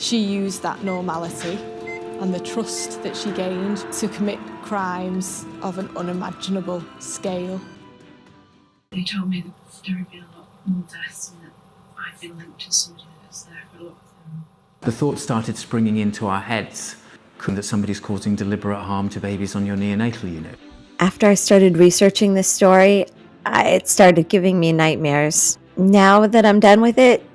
She used that normality and the trust that she gained to commit crimes of an unimaginable scale. They told me that there would be a lot more deaths and that I'd been linked to somebody that was there for a lot of them. The thoughts started springing into our heads that somebody's causing deliberate harm to babies on your neonatal unit. After I started researching this story, it started giving me nightmares. Now that I'm done with it,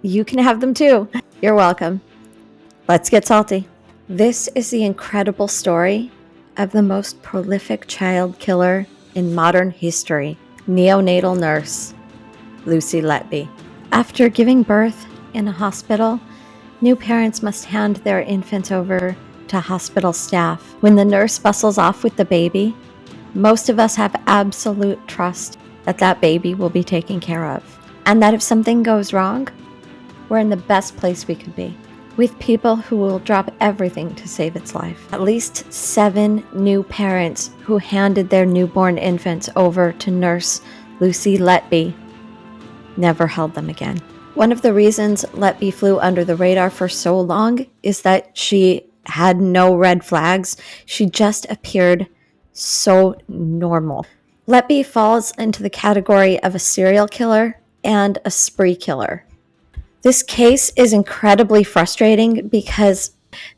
you can have them too. You're welcome. Let's get salty. This is the incredible story of the most prolific child killer in modern history, neonatal nurse Lucy Letby. After giving birth in a hospital, new parents must hand their infants over to hospital staff. When the nurse bustles off with the baby, most of us have absolute trust that that baby will be taken care of, and that if something goes wrong, we're in the best place we could be, with people who will drop everything to save its life. At least 7 new parents who handed their newborn infants over to nurse Lucy Letby never held them again. One of the reasons Letby flew under the radar for so long is that she had no red flags. She just appeared so normal. Letby falls into the category of a serial killer and a spree killer. This case is incredibly frustrating because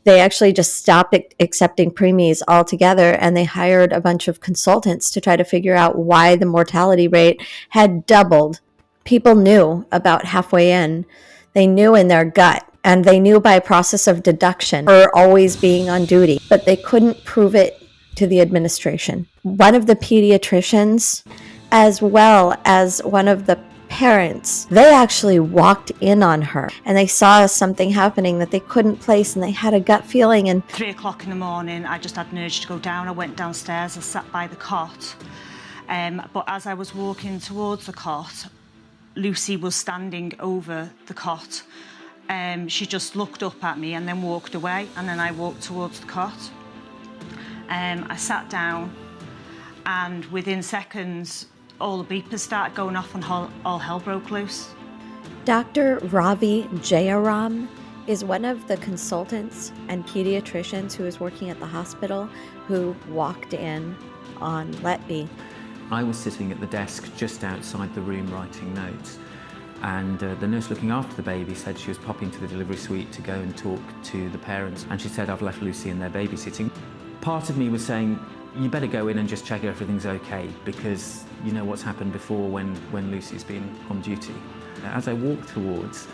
they actually just stopped accepting preemies altogether, and they hired a bunch of consultants to try to figure out why the mortality rate had doubled. People knew about halfway in. They knew in their gut, and they knew by a process of deduction for always being on duty, but they couldn't prove it to the administration. One of the pediatricians, as well as one of the parents, they actually walked in on her and they saw something happening that they couldn't place, and they had a gut feeling. And 3 o'clock in the morning, I just had an urge to go down. I went downstairs, I sat by the cot. But as I was walking towards the cot, Lucy was standing over the cot. She just looked up at me and then walked away, and then I walked towards the cot. I sat down, and within seconds, all the beepers started going off and all hell broke loose. Dr. Ravi Jayaram is one of the consultants and pediatricians who was working at the hospital who walked in on Letby. I was sitting at the desk just outside the room writing notes, and the nurse looking after the baby said she was popping to the delivery suite to go and talk to the parents, and she said, "I've left Lucy in there babysitting." Part of me was saying, you better go in and just check everything's okay, because you know what's happened before when Lucy's been on duty. As I walked towards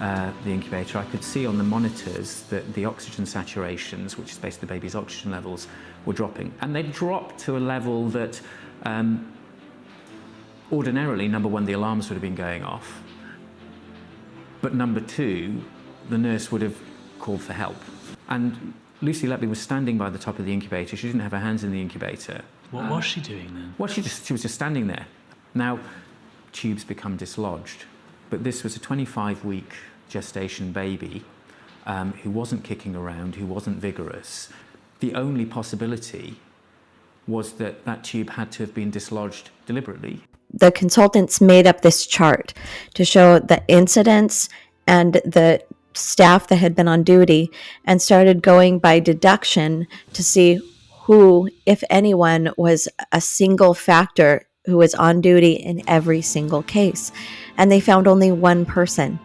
the incubator, I could see on the monitors that the oxygen saturations, which is basically the baby's oxygen levels, were dropping. And they dropped to a level that ordinarily, number one, the alarms would have been going off. But number two, the nurse would have called for help. And Lucy Letby was standing by the top of the incubator. She didn't have her hands in the incubator. What was she doing then? Well, she was just standing there. Now, tubes become dislodged, but this was a 25-week gestation baby who wasn't kicking around, who wasn't vigorous. The only possibility was that that tube had to have been dislodged deliberately. The consultants made up this chart to show the incidents and the staff that had been on duty, and started going by deduction to see who, if anyone, was a single factor who was on duty in every single case. And they found only one person,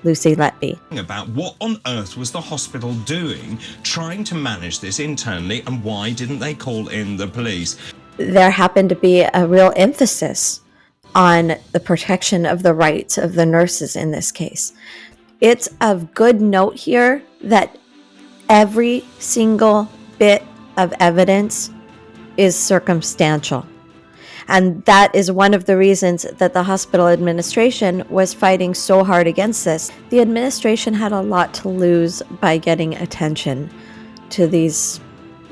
Lucy Letby. About what on earth was the hospital doing, trying to manage this internally, and why didn't they call in the police? There happened to be a real emphasis on the protection of the rights of the nurses in this case. It's of good note here that every single bit of evidence is circumstantial. And that is one of the reasons that the hospital administration was fighting so hard against this. The administration had a lot to lose by getting attention to these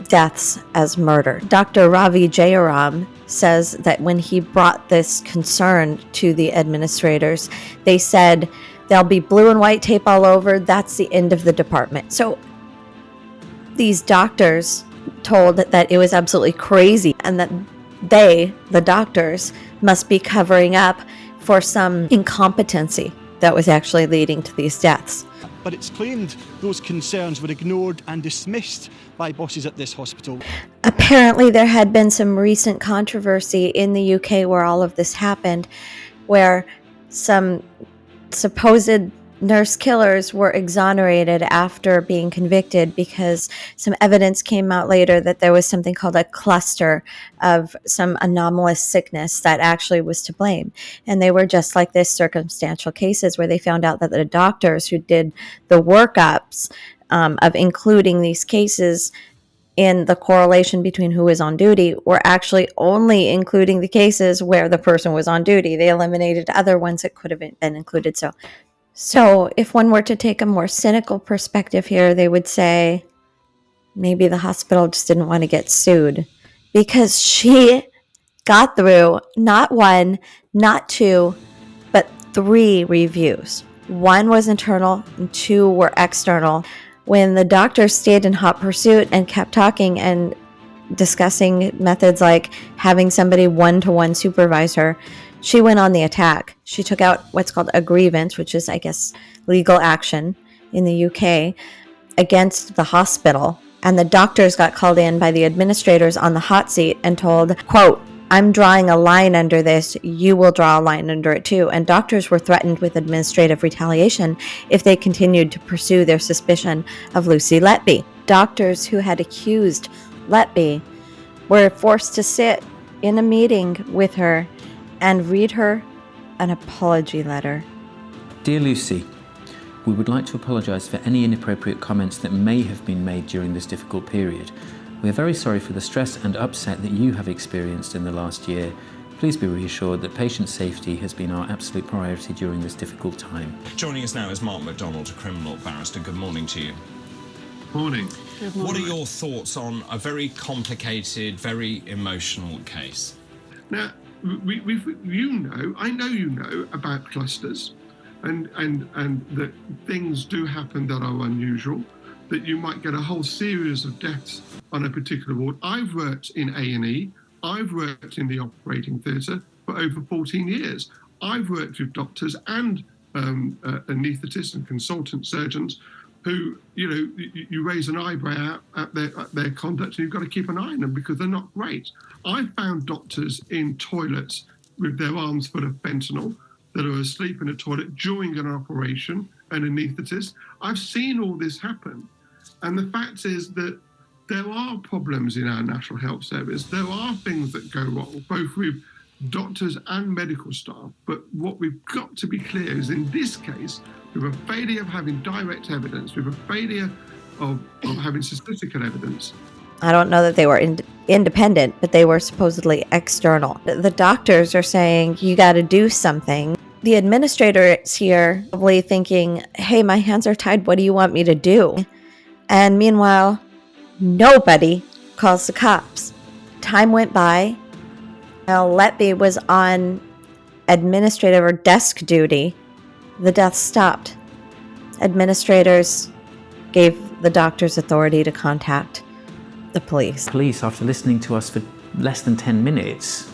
deaths as murder. Dr. Ravi Jayaram says that when he brought this concern to the administrators, they said, there'll be blue and white tape all over. That's the end of the department. So these doctors told that it was absolutely crazy, and that they, the doctors, must be covering up for some incompetency that was actually leading to these deaths. but it's claimed those concerns were ignored and dismissed by bosses at this hospital. Apparently, there had been some recent controversy in the UK where all of this happened, where some supposed nurse killers were exonerated after being convicted because some evidence came out later that there was something called a cluster of some anomalous sickness that actually was to blame. And they were just like this circumstantial cases where they found out that the doctors who did the workups of including these cases in the correlation between who is on duty were actually only including the cases where the person was on duty. They eliminated other ones that could have been included. So if one were to take a more cynical perspective here, they would say maybe the hospital just didn't want to get sued because she got through not one, not two, but 3 reviews. 1 was internal and 2 were external. When the doctor stayed in hot pursuit and kept talking and discussing methods like having somebody one-to-one supervise her, she went on the attack. She took out what's called a grievance, which is, I guess, legal action in the UK, against the hospital. And the doctors got called in by the administrators on the hot seat and told, quote, "I'm drawing a line under this. You will draw a line under it too." And doctors were threatened with administrative retaliation if they continued to pursue their suspicion of Lucy Letby. Doctors who had accused Letby were forced to sit in a meeting with her and read her an apology letter. Dear Lucy, we would like to apologise for any inappropriate comments that may have been made during this difficult period. We are very sorry for the stress and upset that you have experienced in the last year. Please be reassured that patient safety has been our absolute priority during this difficult time. Joining us now is Mark MacDonald, a criminal barrister. Good morning to you. Morning. Good morning. What are your thoughts on a very complicated, very emotional case? Now, I know you know about clusters, and that things do happen that are unusual, that you might get a whole series of deaths on a particular ward. I've worked in A&E, I've worked in the operating theatre for over 14 years. I've worked with doctors and anaesthetists and consultant surgeons who, you raise an eyebrow at their conduct and you've got to keep an eye on them because they're not great. I've found doctors in toilets with their arms full of fentanyl that are asleep in a toilet during an operation, an anaesthetist. I've seen all this happen. And the fact is that there are problems in our National Health Service. There are things that go wrong, both with doctors and medical staff. But what we've got to be clear is in this case, with a failure of having direct evidence, with a failure of having statistical evidence. I don't know that they were independent, but they were supposedly external. The doctors are saying, you got to do something. The administrator is here probably thinking, hey, my hands are tied. What do you want me to do? And meanwhile, nobody calls the cops. Time went by. While Letby was on administrative or desk duty, the death stopped. Administrators gave the doctors authority to contact the police. Police, after listening to us for less than 10 minutes,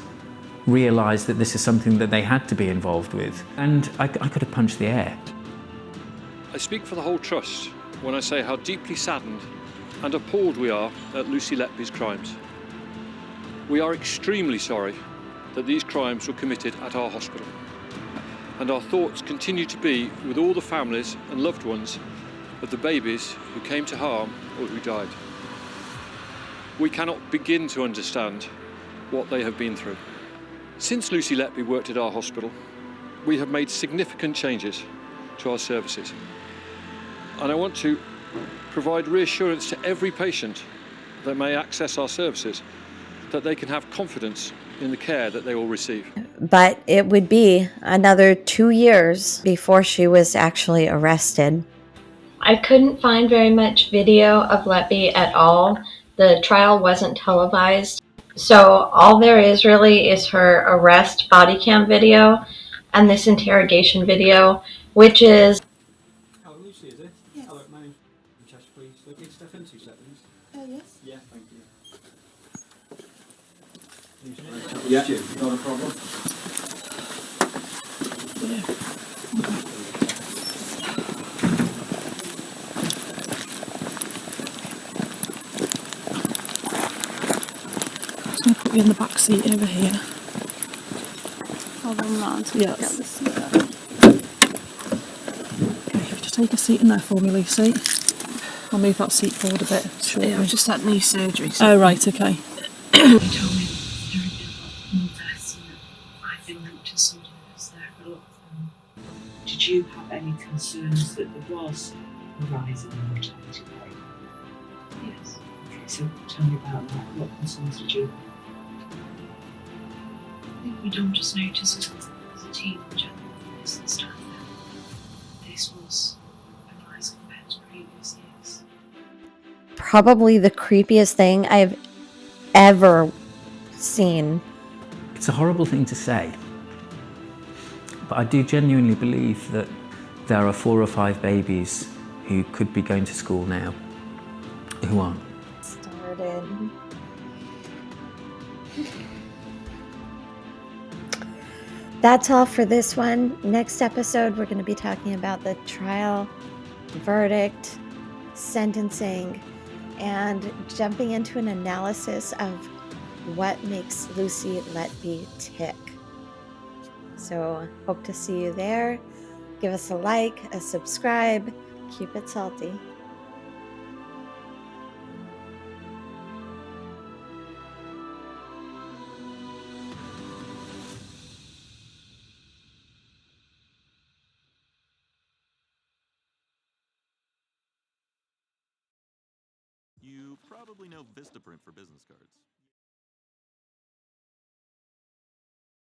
realised that this is something that they had to be involved with. And I could have punched the air. I speak for the whole Trust when I say how deeply saddened and appalled we are at Lucy Letby's crimes. We are extremely sorry that these crimes were committed at our hospital. And our thoughts continue to be with all the families and loved ones of the babies who came to harm or who died. We cannot begin to understand what they have been through. Since Lucy Letby worked at our hospital, we have made significant changes to our services. And I want to provide reassurance to every patient that may access our services that they can have confidence in the care that they will receive. But it would be another 2 years before she was actually arrested. I couldn't find very much video of Letby at all. The trial wasn't televised. So all there is really is her arrest body cam video and this interrogation video, which is... Oh, Lucy, is it? Yes. Hello, my name's Chester, please. Can you step in 2 seconds? yes. Yeah, thank you. Yeah, not a problem. put you in the back seat over here. Hold on, man. Yes. Get the seat up. Okay, just take a seat in there for me, Lucy. I'll move that seat forward a bit. Yeah, I've just had knee surgery. So Oh, right, okay. they told me that there had been a lot more deaths and that I've been linked to somebody that was there for a lot of them. Did you have any concerns that there was a rise in the mortality rate? Yes. Okay, so tell me about that. What concerns did you have? I think we don't just notice as a team in general this stuff that this was a rise compared to previous years. Probably the creepiest thing I've ever seen. It's a horrible thing to say, but I do genuinely believe that there are 4 or 5 babies who could be going to school now who aren't. Started. That's all for this one. Next episode, we're going to be talking about the trial, verdict, sentencing, and jumping into an analysis of what makes Lucy Letby tick. So hope to see you there. Give us a like, a subscribe, keep it salty. You probably know Vistaprint for business cards.